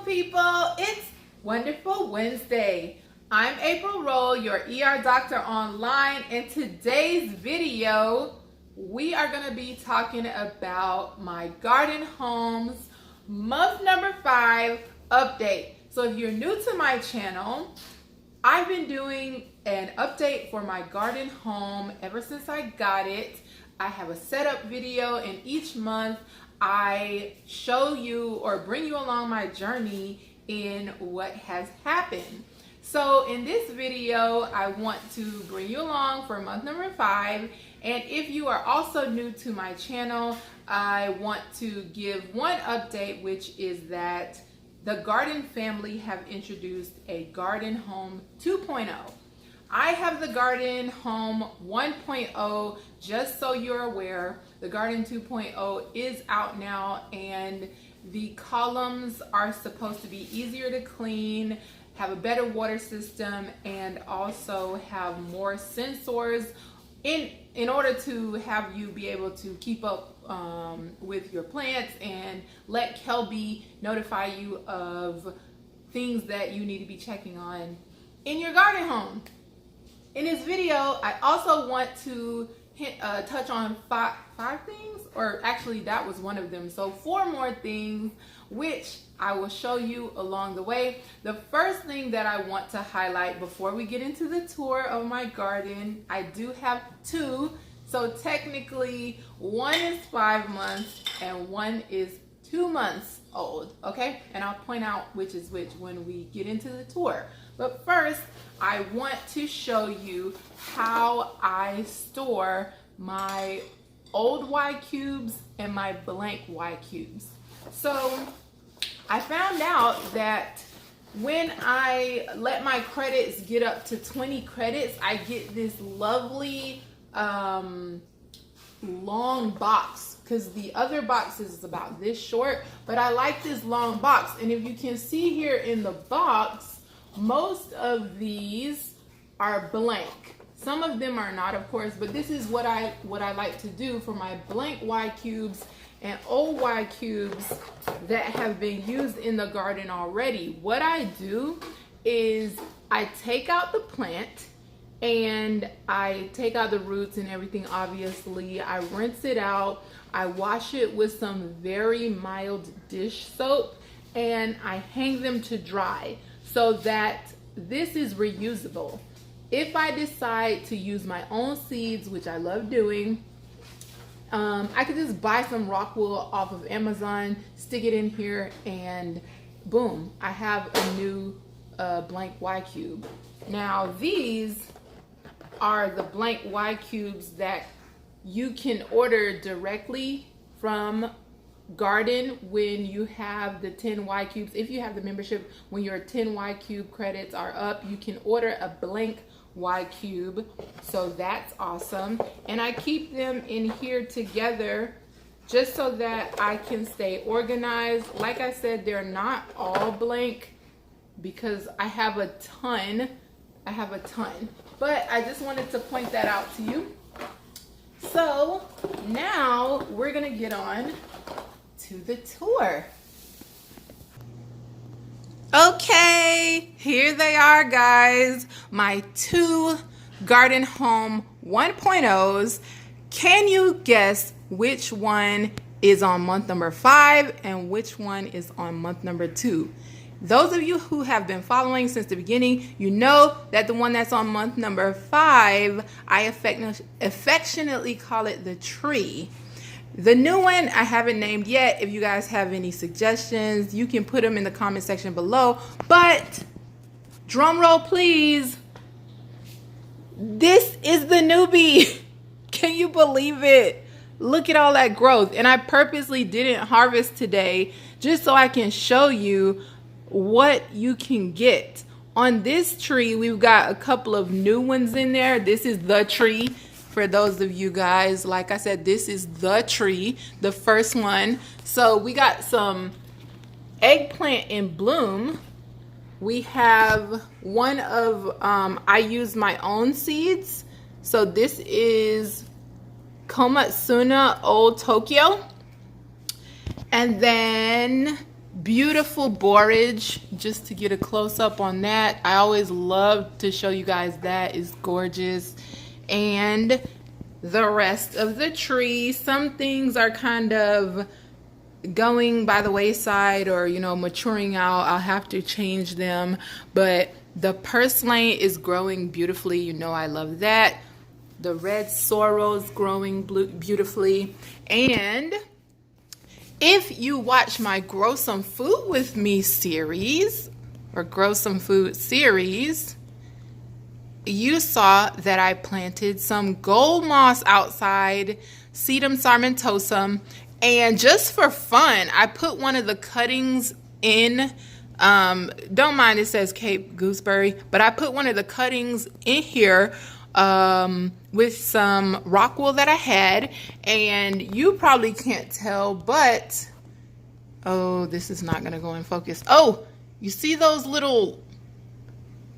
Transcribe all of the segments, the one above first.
people, it's Wonderful Wednesday. I'm April Roll, your ER doctor online, and today's video we are going to be talking about my Gardyn Home's month number 5 update. So if you're new to my channel, I've been doing an update for my Gardyn Home ever since I got it. I have a setup video, and each month I show you or bring you along my journey in what has happened. So in this video, I want to bring you along for month number 5. And if you are also new to my channel, I want to give one update, which is that the Gardyn family have introduced a Gardyn Home 2.0. I have the Gardyn Home 1.0, just so you're aware. The Gardyn 2.0 is out now, and the columns are supposed to be easier to clean, have a better water system, and also have more sensors in order to have you be able to keep up with your plants and let Kelby notify you of things that you need to be checking on in your Gardyn Home. In this video, I also want to touch on five things, or actually that was one of them. So 4 more things, which I will show you along the way. The first thing that I want to highlight before we get into the tour of my garden, I do have 2. So technically, one is 5 months and one is 2 months old, okay? And I'll point out which is which when we get into the tour. But first, I want to show you how I store my old yCubes and my blank yCubes. So I found out that when I let my credits get up to 20 credits, I get this lovely long box, because the other box is about this short, but I like this long box. And if you can see here in the box, most of these are blank. Some of them are not, of course, but this is what I like to do for my blank yCubes and old yCubes that have been used in the garden already. What I do is I take out the plant and I take out the roots and everything, obviously. I rinse it out. I wash it with some very mild dish soap, and I hang them to dry so that this is reusable. If I decide to use my own seeds, which I love doing, I could just buy some rockwool off of Amazon, stick it in here, and boom, I have a new blank yCube. Now these are the blank yCubes that you can order directly from Gardyn when you have the 10 yCubes. If you have the membership, when your 10 yCube credits are up, you can order a blank yCube. So that's awesome. And I keep them in here together just so that I can stay organized. Like I said, they're not all blank because I have a ton. But I just wanted to point that out to you. So now we're gonna get on to the tour. Okay, here they are, guys. My 2 Gardyn Home 1.0s. Can you guess which one is on month number 5 and which one is on month number 2? Those of you who have been following since the beginning, you know that the one that's on month number 5, I affectionately call it the tree. The new one I haven't named yet. If you guys have any suggestions, you can put them in the comment section below. But drum roll, please. This is the newbie. Can you believe it? Look at all that growth. And I purposely didn't harvest today just so I can show you what you can get. On this tree, we've got a couple of new ones in there. This is the tree. For those of you guys, like I said, this is the tree, the first one. So we got some eggplant in bloom. We have one of, I used my own seeds. So this is Komatsuna Old Tokyo. And then beautiful borage. Just to get a close-up on that, I always love to show you guys that. Is gorgeous. And the rest of the tree, some things are kind of going by the wayside or, you know, maturing out. I'll have to change them, but the purslane is growing beautifully. You know, I love that. The red sorrel's growing beautifully. And if you watch my Grow Some Food With Me series, or Grow Some Food series, you saw that I planted some gold moss outside, Sedum sarmentosum, and just for fun, I put one of the cuttings in. Don't mind it says Cape Gooseberry, but I put one of the cuttings in here with some rockwool that I had, and you probably can't tell, but oh, this is not gonna go in focus. Oh, you see those little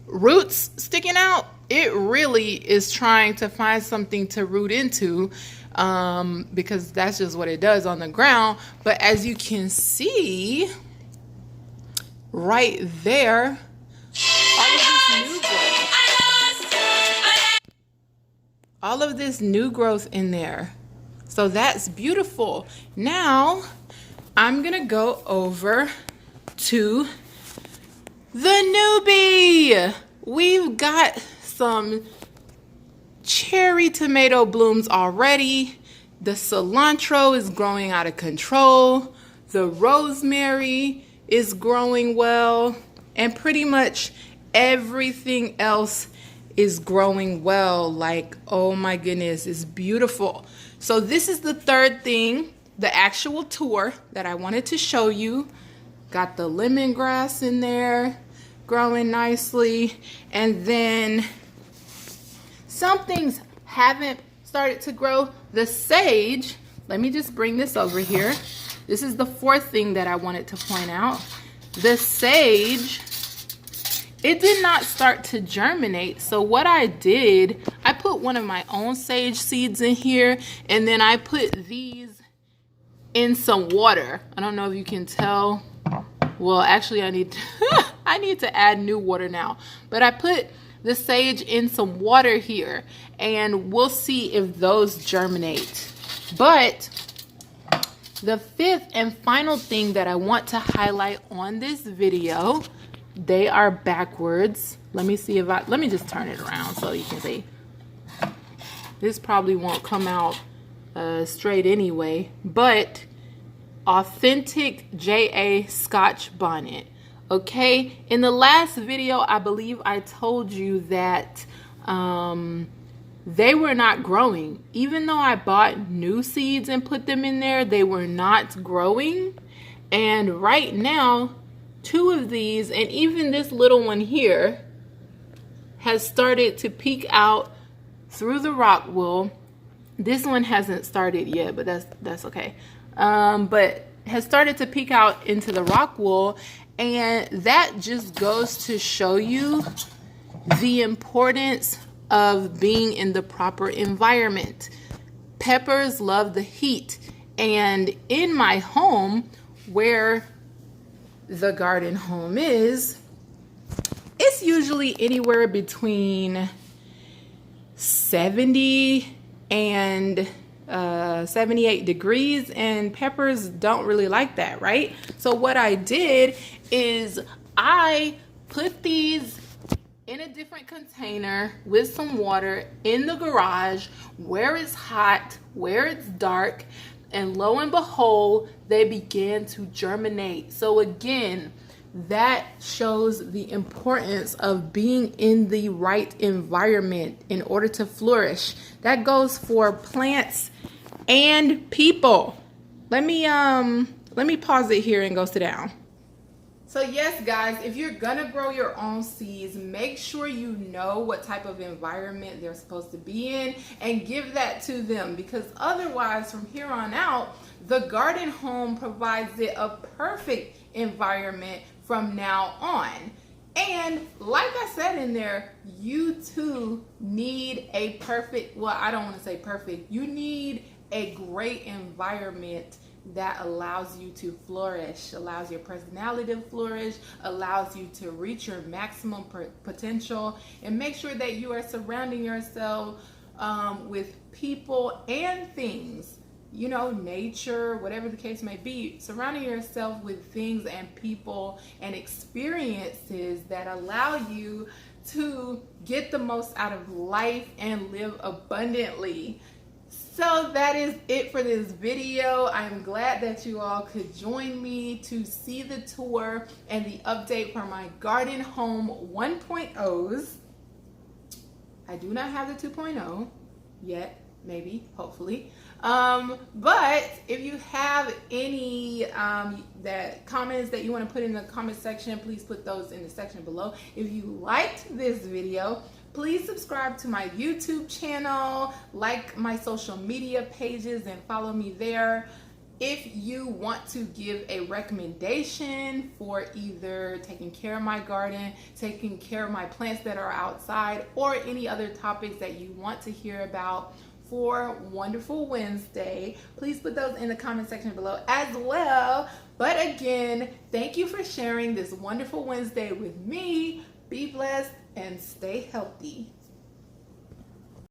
roots sticking out? It really is trying to find something to root into, because that's just what it does on the ground. But as you can see right there, all of this new growth in there. So that's beautiful. Now I'm gonna go over to the newbie. We've got some cherry tomato blooms already. The cilantro is growing out of control. The rosemary is growing well. And pretty much everything else is growing well. Like, oh my goodness, it's beautiful. So this is the third thing, the actual tour that I wanted to show you. Got the lemongrass in there growing nicely. And then some things haven't started to grow. The sage, let me just bring this over here. This is the fourth thing that I wanted to point out. The sage, it did not start to germinate. So what I did, I put one of my own sage seeds in here, and then I put these in some water. I don't know if you can tell. Well, actually I need to I need to add new water now. But I put the sage in some water here, and we'll see if those germinate. But the fifth and final thing that I want to highlight on this video, they are backwards. Let me see if let me just turn it around so you can see. This probably won't come out straight anyway, but authentic JA Scotch bonnet. Okay, in the last video, I believe I told you that they were not growing. Even though I bought new seeds and put them in there, they were not growing. And right now, two of these, and even this little one here, has started to peek out through the rockwool. This one hasn't started yet, but that's okay. But has started to peek out into the rockwool, and that just goes to show you the importance of being in the proper environment. Peppers love the heat, and in my home, where the Gardyn Home is, it's usually anywhere between 70 and 78 degrees, and peppers don't really like that, right? So what I did is I put these in a different container with some water in the garage where it's hot, where it's dark, and lo and behold, they began to germinate. So again, that shows the importance of being in the right environment in order to flourish. That goes for plants and people. Let me pause it here and go sit down. So yes, guys, if you're gonna grow your own seeds, make sure you know what type of environment they're supposed to be in and give that to them, because otherwise from here on out, the Gardyn Home provides it a perfect environment from now on. And like I said in there, you too need a perfect, well, I don't want to say perfect, you need a great environment that allows you to flourish, allows your personality to flourish, allows you to reach your maximum potential, and make sure that you are surrounding yourself with people and things, you know, nature, whatever the case may be, surrounding yourself with things and people and experiences that allow you to get the most out of life and live abundantly. So that is it for this video. I'm glad that you all could join me to see the tour and the update for my Gardyn Home 1.0s. I do not have the 2.0 yet, maybe, hopefully. But if you have any comments that you want to put in the comment section, please put those in the section below. If you liked this video, please subscribe to my YouTube channel, like my social media pages, and follow me there. If you want to give a recommendation for either taking care of my garden, taking care of my plants that are outside, or any other topics that you want to hear about for Wonderful Wednesday, please put those in the comment section below as well. But again, thank you for sharing this Wonderful Wednesday with me. Be blessed and stay healthy.